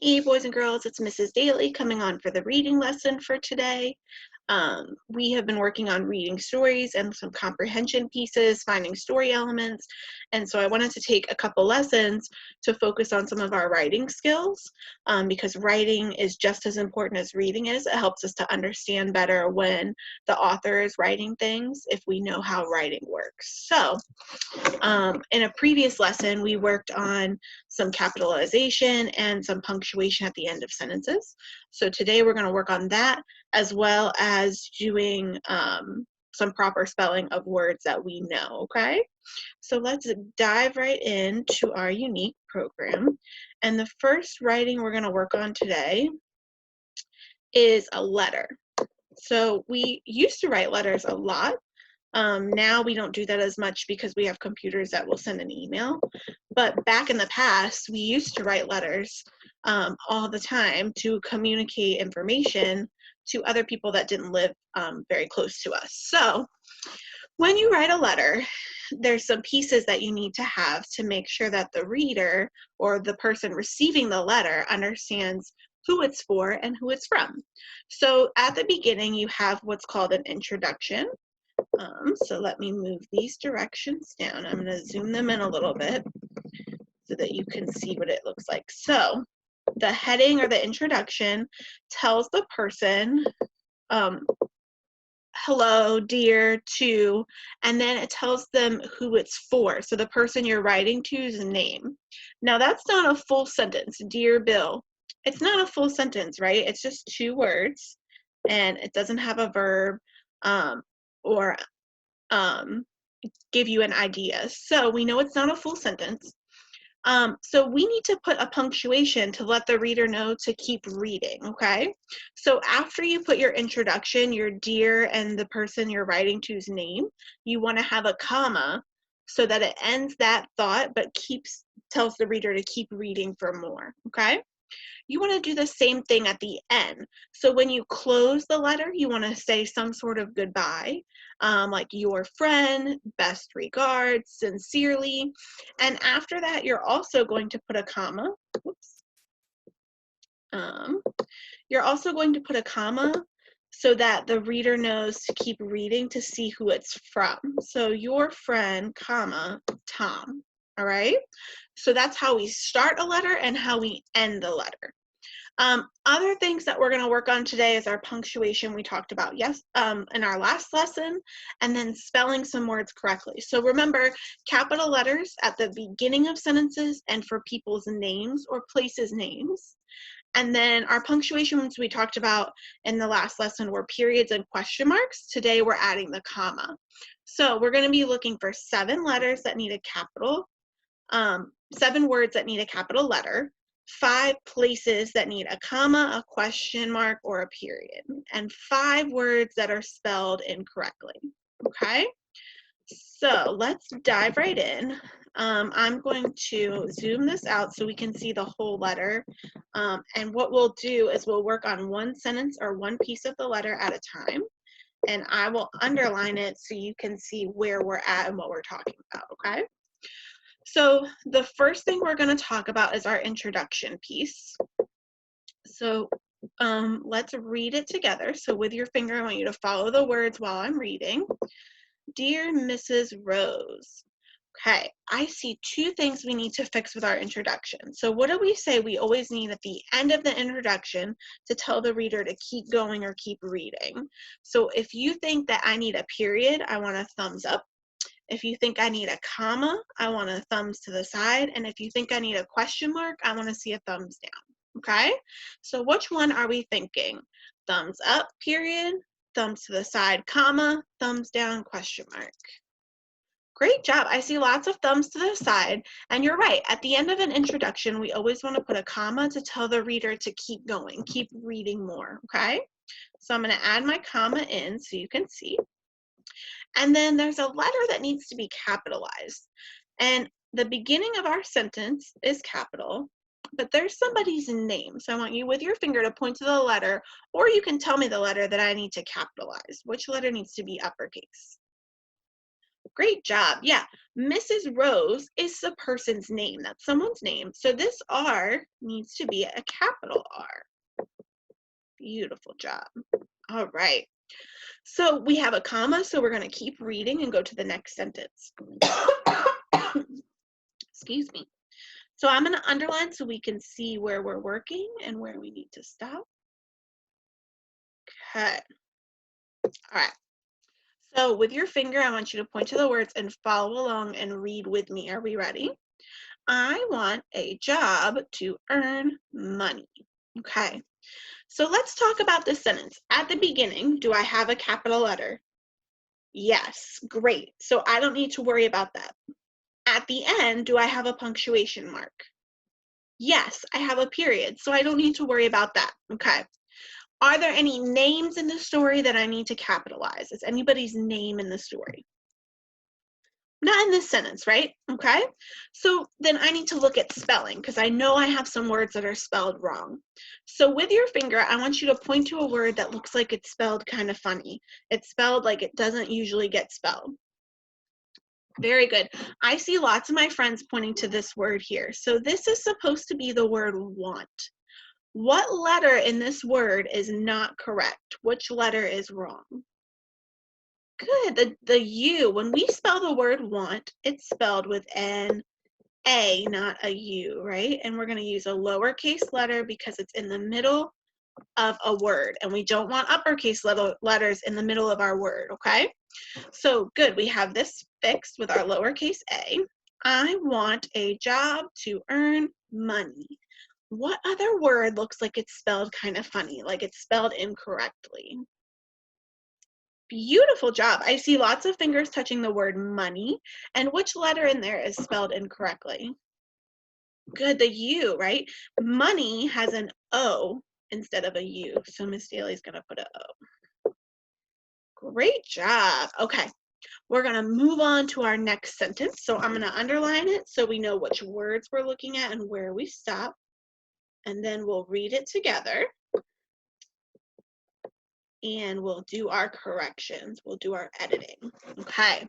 Hey, boys and girls, it's Mrs. Dailey coming on for the reading lesson for today. We have been working on reading stories and some comprehension pieces, finding story elements, and so I wanted to take a couple lessons to focus on some of our writing skills because writing is just as important as reading is. It helps us to understand better when the author is writing things if we know how writing works. So in a previous lesson, we worked on some capitalization and some punctuation at the end of sentences. So today we're going to work on that as well as doing some proper spelling of words that we know, okay? So let's dive right into our unique program. And the first writing we're going to work on today is a letter. So we used to write letters a lot. Now we don't do that as much because we have computers that will send an email. But back in the past, we used to write letters all the time to communicate information to other people that didn't live very close to us. So when you write a letter, there's some pieces that you need to have to make sure that the reader or the person receiving the letter understands who it's for and who it's from. So at the beginning, you have what's called an introduction. So let me move these directions down. I'm going to zoom them in a little bit so that you can see what it looks like. So the heading or the introduction tells the person, hello, dear, to, and then it tells them who it's for. So the person you're writing to's name. Now that's not a full sentence, dear Bill. It's not a full sentence, right? It's just 2 words and it doesn't have a verb or give you an idea. So we know it's not a full sentence. So we need to put a punctuation to let the reader know to keep reading, okay? So after you put your introduction, your dear, and the person you're writing to's name, you want to have a comma so that it ends that thought but tells the reader to keep reading for more, okay? You want to do the same thing at the end. So when you close the letter, you want to say some sort of goodbye, like your friend, best regards, sincerely. And after that, you're also going to put a comma. Whoops. You're also going to put a comma so that the reader knows to keep reading to see who it's from. So your friend, comma, Tom. All right? So that's how we start a letter and how we end the letter. Other things that we're going to work on today is our punctuation we talked about in our last lesson, and then spelling some words correctly. So remember, capital letters at the beginning of sentences and for people's names or places' names. And then our punctuation ones we talked about in the last lesson were periods and question marks. Today we're adding the comma. So we're going to be looking for 7 letters that need a capital, 7 words that need a capital letter, 5 places that need a comma, a question mark, or a period, and 5 words that are spelled incorrectly, okay? So let's dive right in. I'm going to zoom this out so we can see the whole letter. And what we'll do is we'll work on one sentence or one piece of the letter at a time. And I will underline it so you can see where we're at and what we're talking about, okay? So the first thing we're going to talk about is our introduction piece. So let's read it together. So with your finger, I want you to follow the words while I'm reading. Dear Mrs. Rose. Okay, I see 2 things we need to fix with our introduction. So what do we say we always need at the end of the introduction to tell the reader to keep going or keep reading? So if you think that I need a period, I want a thumbs up. If you think I need a comma, I want a thumbs to the side. And if you think I need a question mark, I want to see a thumbs down. Okay? So which one are we thinking? Thumbs up, period, thumbs to the side, comma, thumbs down, question mark. Great job. I see lots of thumbs to the side. And you're right. At the end of an introduction, we always want to put a comma to tell the reader to keep going, keep reading more. Okay? So I'm going to add my comma in so you can see. And then there's a letter that needs to be capitalized. And the beginning of our sentence is capital, but there's somebody's name. So I want you with your finger to point to the letter, or you can tell me the letter that I need to capitalize. Which letter needs to be uppercase? Great job. Yeah. Mrs. Rose is the person's name. That's someone's name. So this R needs to be a capital R. Beautiful job. All right. So we have a comma, so we're going to keep reading and go to the next sentence. Excuse me. So I'm going to underline so we can see where we're working and where we need to stop. Okay. All right. So with your finger, I want you to point to the words and follow along and read with me. Are we ready? I want a job to earn money. Okay. So let's talk about this sentence. At the beginning, do I have a capital letter? Yes. Great. So I don't need to worry about that. At the end, do I have a punctuation mark? Yes, I have a period, so I don't need to worry about that. Okay. Are there any names in the story that I need to capitalize? Is anybody's name in the story? Not in this sentence, right? Okay. So then I need to look at spelling because I know I have some words that are spelled wrong. So with your finger, I want you to point to a word that looks like it's spelled kind of funny. It's spelled like it doesn't usually get spelled. Very good. I see lots of my friends pointing to this word here. So this is supposed to be the word want. What letter in this word is not correct? Which letter is wrong? Good. The U, when we spell the word want, it's spelled with an A, not a U, right? And we're going to use a lowercase letter because it's in the middle of a word. And we don't want uppercase letters in the middle of our word, okay? So good, we have this fixed with our lowercase a. I want a job to earn money. What other word looks like it's spelled kind of funny, like it's spelled incorrectly? Beautiful job. I see lots of fingers touching the word money. And which letter in there is spelled incorrectly? Good, the U, right? Money has an O instead of a U. So Miss Dailey's going to put an O. Great job. Okay. We're going to move on to our next sentence. So I'm going to underline it so we know which words we're looking at and where we stop. And then we'll read it together. And we'll do our corrections. We'll do our editing. Okay.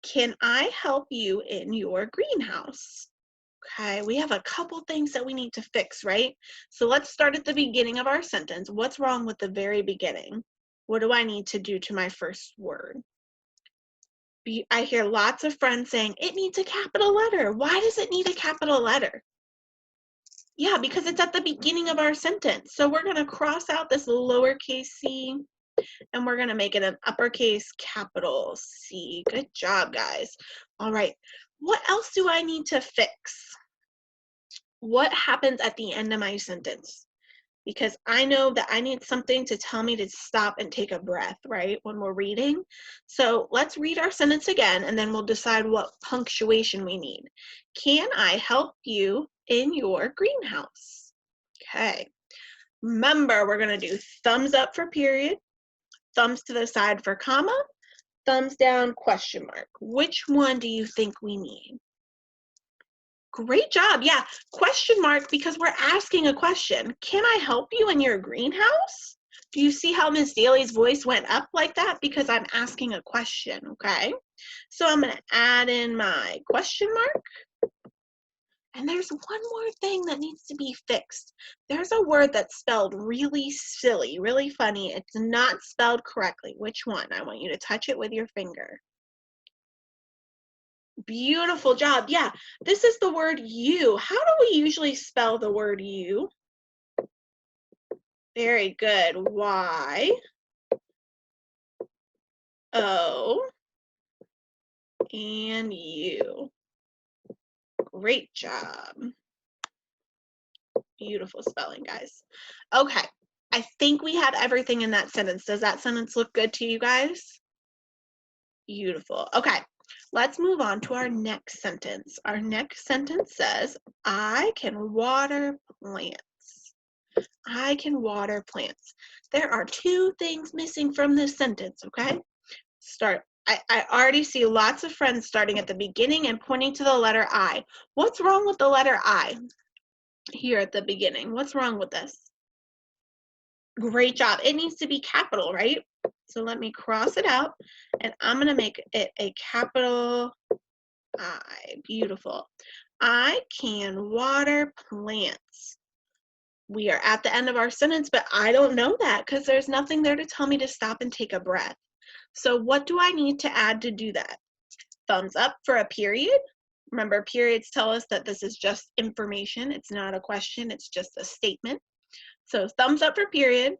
Can I help you in your greenhouse? Okay, we have a couple things that we need to fix, right? So let's start at the beginning of our sentence. What's wrong with the very beginning? What do I need to do to my first word? I hear lots of friends saying, it needs a capital letter. Why does it need a capital letter? Yeah, because it's at the beginning of our sentence. So we're going to cross out this lowercase c, and we're going to make it an uppercase capital C. Good job, guys. All right, what else do I need to fix? What happens at the end of my sentence? Because I know that I need something to tell me to stop and take a breath, right, when we're reading. So let's read our sentence again, and then we'll decide what punctuation we need. Can I help you in your greenhouse? Okay. Remember, we're going to do thumbs up for period, thumbs to the side for comma, thumbs down question mark. Which one do you think we need? Great job. Yeah, question mark because we're asking a question. Can I help you in your greenhouse? Do you see how Miss Dailey's voice went up like that? Because I'm asking a question, okay? So I'm going to add in my question mark. And there's one more thing that needs to be fixed. There's a word that's spelled really silly, really funny. It's not spelled correctly. Which one? I want you to touch it with your finger. Beautiful job. Yeah, this is the word you. How do we usually spell the word you? Very good. Y, O, and U. Great job. Beautiful spelling, guys. Okay, I think we have everything in that sentence. Does that sentence look good to you guys? Beautiful. Okay, let's move on to our next sentence. Our next sentence says, I can water plants. I can water plants. There are two things missing from this sentence, okay? I already see lots of friends starting at the beginning and pointing to the letter I. What's wrong with the letter I here at the beginning? What's wrong with this? Great job. It needs to be capital, right? So let me cross it out, and I'm going to make it a capital I. Beautiful. I can water plants. We are at the end of our sentence, but I don't know that because there's nothing there to tell me to stop and take a breath. So what do I need to add to do that? Thumbs up for a period. Remember, periods tell us that this is just information. It's not a question. It's just a statement. So thumbs up for period,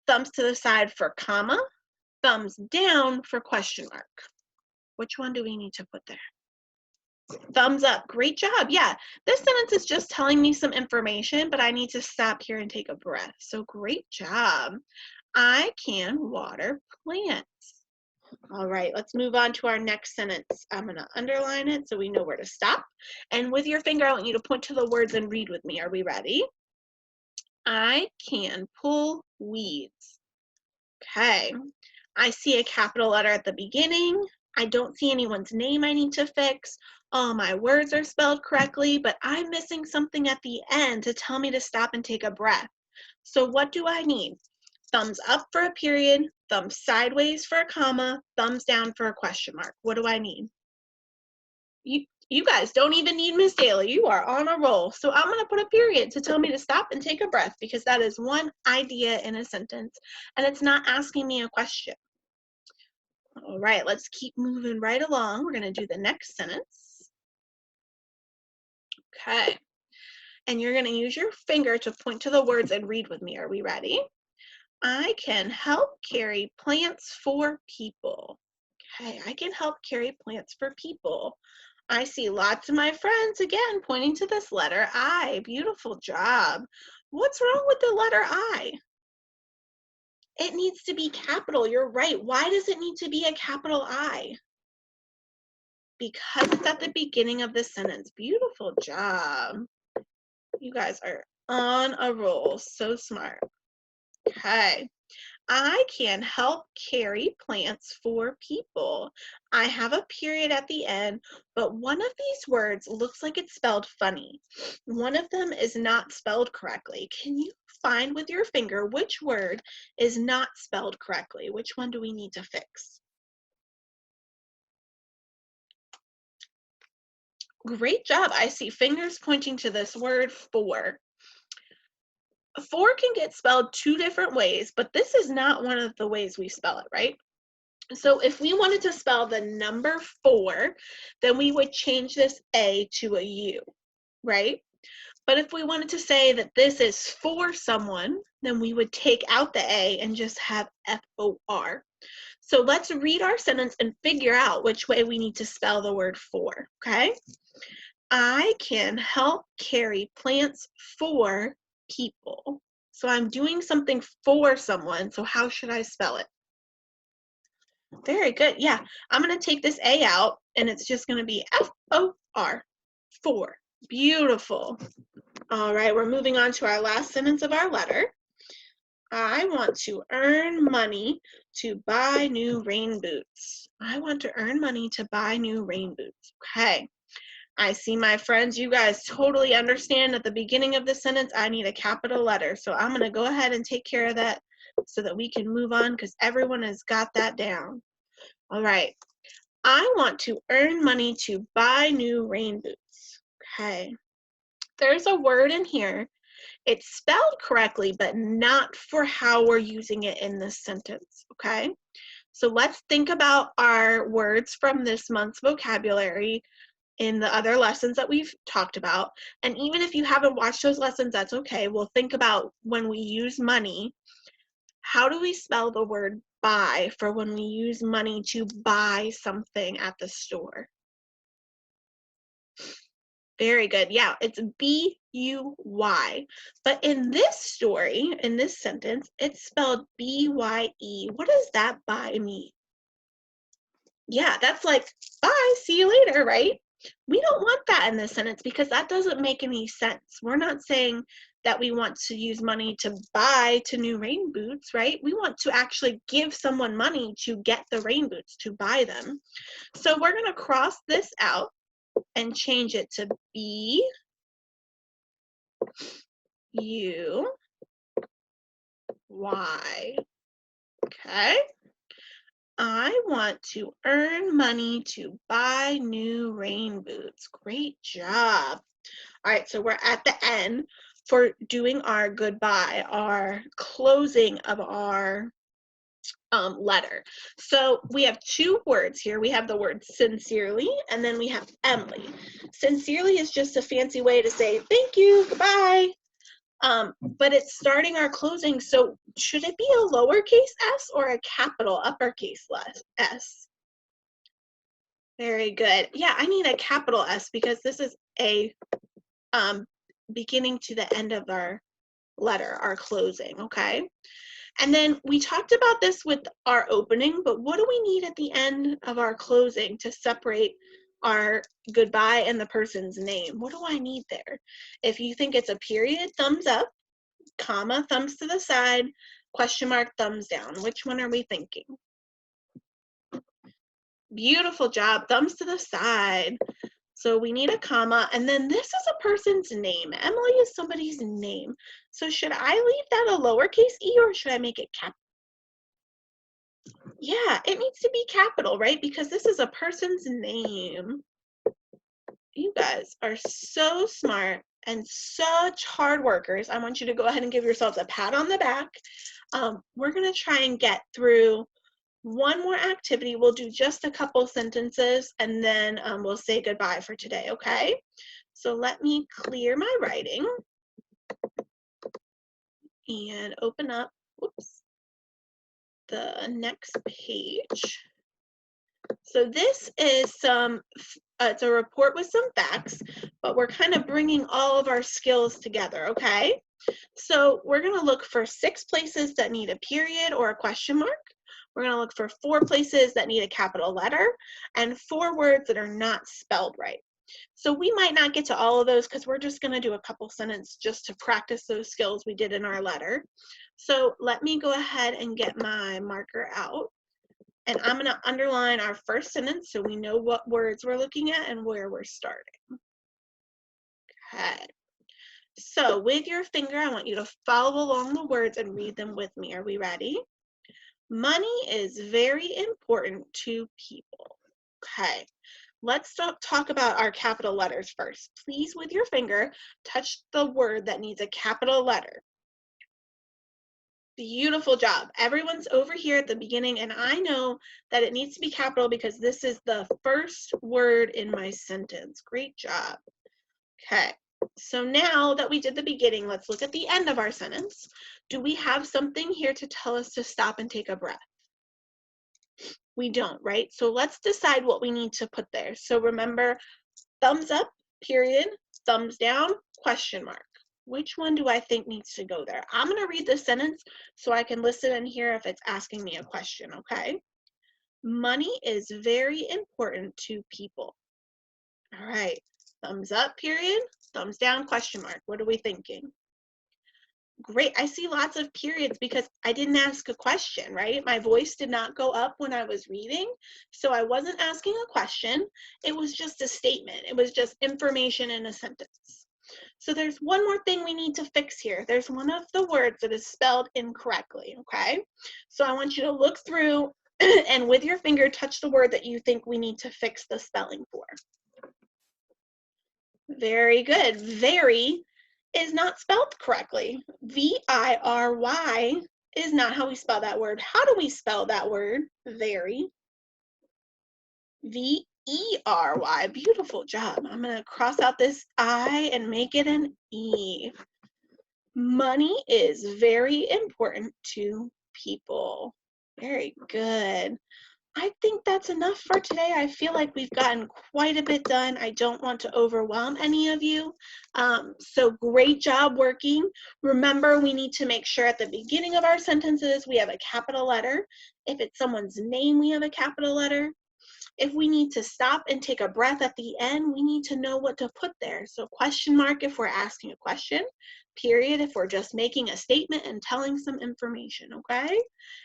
thumbs to the side for comma, thumbs down for question mark. Which one do we need to put there? Thumbs up. Great job. Yeah, this sentence is just telling me some information, but I need to stop here and take a breath. So great job. I can water plants. All right, let's move on to our next sentence. I'm going to underline it so we know where to stop. And with your finger, I want you to point to the words and read with me. Are we ready? I can pull weeds. Okay. I see a capital letter at the beginning. I don't see anyone's name I need to fix. All my words are spelled correctly, but I'm missing something at the end to tell me to stop and take a breath. So what do I need? Thumbs up for a period, thumbs sideways for a comma, thumbs down for a question mark. What do I need? You guys don't even need Miss Dailey. You are on a roll. So I'm going to put a period to tell me to stop and take a breath because that is one idea in a sentence and it's not asking me a question. All right, let's keep moving right along. We're going to do the next sentence. Okay. And you're going to use your finger to point to the words and read with me. Are we ready? I can help carry plants for people. Okay, I can help carry plants for people. I see lots of my friends, again, pointing to this letter I. Beautiful job. What's wrong with the letter I? It needs to be capital. You're right. Why does it need to be a capital I? Because it's at the beginning of the sentence. Beautiful job. You guys are on a roll. So smart. Okay. I can help carry plants for people. I have a period at the end, but one of these words looks like it's spelled funny. One of them is not spelled correctly. Can you find with your finger which word is not spelled correctly? Which one do we need to fix? Great job. I see fingers pointing to this word for. For can get spelled two different ways, but this is not one of the ways we spell it, right? So if we wanted to spell the number 4, then we would change this A to a U, right? But if we wanted to say that this is for someone, then we would take out the A and just have F-O-R. So let's read our sentence and figure out which way we need to spell the word for, okay? I can help carry plants for people. So I'm doing something for someone, so how should I spell it? Very good. Yeah, I'm going to take this A out, and it's just going to be F-O-R, for. Beautiful. All right, we're moving on to our last sentence of our letter. I want to earn money to buy new rain boots. I want to earn money to buy new rain boots. Okay. I see my friends. You guys totally understand at the beginning of the sentence, I need a capital letter. So I'm going to go ahead and take care of that so that we can move on because everyone has got that down. All right. I want to earn money to buy new rain boots. Okay. There's a word in here. It's spelled correctly, but not for how we're using it in this sentence. Okay. So let's think about our words from this month's vocabulary in the other lessons that we've talked about. And even if you haven't watched those lessons, that's okay. We'll think about when we use money, how do we spell the word buy for when we use money to buy something at the store? Very good. Yeah, it's B-U-Y. But in this story, in this sentence, it's spelled B-Y-E. What does that buy mean? Yeah, that's like, bye, see you later, right? We don't want that in this sentence because that doesn't make any sense. We're not saying that we want to use money to buy to new rain boots, right? We want to actually give someone money to get the rain boots, to buy them. So we're going to cross this out and change it to B-U-Y. why. Okay. I want to earn money to buy new rain boots. Great job. All right, so we're at the end for doing our goodbye, our closing of our letter. So we have two words here. We have the word sincerely, and then we have Emily. Sincerely is just a fancy way to say thank you, goodbye. But it's starting our closing, so should it be a lowercase s or a capital uppercase s? Very good. Yeah, I need a capital S because this is a beginning to the end of our letter, our closing, okay? And then we talked about this with our opening, but what do we need at the end of our closing to separate our goodbye and the person's name? What do I need there? If you think it's a period, thumbs up, comma, thumbs to the side, question mark, thumbs down. Which one are we thinking? Beautiful job, thumbs to the side. So we need a comma, and then this is a person's name. Emily is somebody's name. So should I leave that a lowercase e or should I make it capital? Yeah, it needs to be capital, right? Because this is a person's name. You guys are so smart and such hard workers. I want you to go ahead and give yourselves a pat on the back. We're going to try and get through one more activity. We'll do just a couple sentences and then we'll say goodbye for today, okay? So let me clear my writing and open up, whoops, the next page. So this is it's a report with some facts, but we're kind of bringing all of our skills together, okay? So we're gonna look for 6 places that need a period or a question mark. We're gonna look for 4 places that need a capital letter and 4 words that are not spelled right. So we might not get to all of those because we're just gonna do a couple sentences just to practice those skills we did in our letter. So let me go ahead and get my marker out. And I'm going to underline our first sentence so we know what words we're looking at and where we're starting. Okay. So with your finger, I want you to follow along the words and read them with me. Are we ready? Money is very important to people. Okay. Let's talk about our capital letters first. Please, with your finger, touch the word that needs a capital letter. Beautiful job. Everyone's over here at the beginning, and I know that it needs to be capital because this is the first word in my sentence. Great job. Okay, so now that we did the beginning, let's look at the end of our sentence. Do we have something here to tell us to stop and take a breath? We don't, right? So let's decide what we need to put there. So remember, thumbs up, period, thumbs down, question mark. Which one do I think needs to go there? I'm going to read the sentence so I can listen and hear if it's asking me a question, okay? Money is very important to people. All right, thumbs up, period, thumbs down, question mark. What are we thinking? Great, I see lots of periods because I didn't ask a question, right? My voice did not go up when I was reading, so I wasn't asking a question. It was just a statement. It was just information in a sentence. So there's one more thing we need to fix here. There's one of the words that is spelled incorrectly, okay? So I want you to look through and with your finger touch the word that you think we need to fix the spelling for. Very good. Very is not spelled correctly. V-I-R-Y is not how we spell that word. How do we spell that word? Very. V-E-R-Y. Beautiful job. I'm going to cross out this I and make it an E. Money is very important to people. Very good. I think that's enough for today. I feel like we've gotten quite a bit done. I don't want to overwhelm any of you. So great job working. Remember, we need to make sure at the beginning of our sentences we have a capital letter. If it's someone's name, we have a capital letter. If we need to stop and take a breath at the end, we need to know what to put there. So question mark if we're asking a question, period if we're just making a statement and telling some information, okay?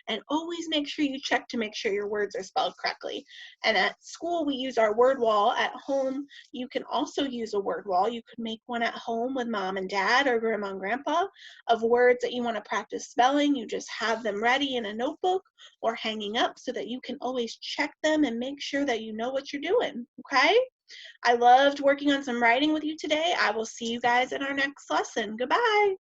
And always make sure you check to make sure your words are spelled correctly. And at school, we use our word wall. At home, you can also use a word wall. You could make one at home with mom and dad or grandma and grandpa of words that you want to practice spelling. You just have them ready in a notebook or hanging up so that you can always check them and make sure that you know what you're doing, okay? I loved working on some writing with you today. I will see you guys in our next lesson. Goodbye.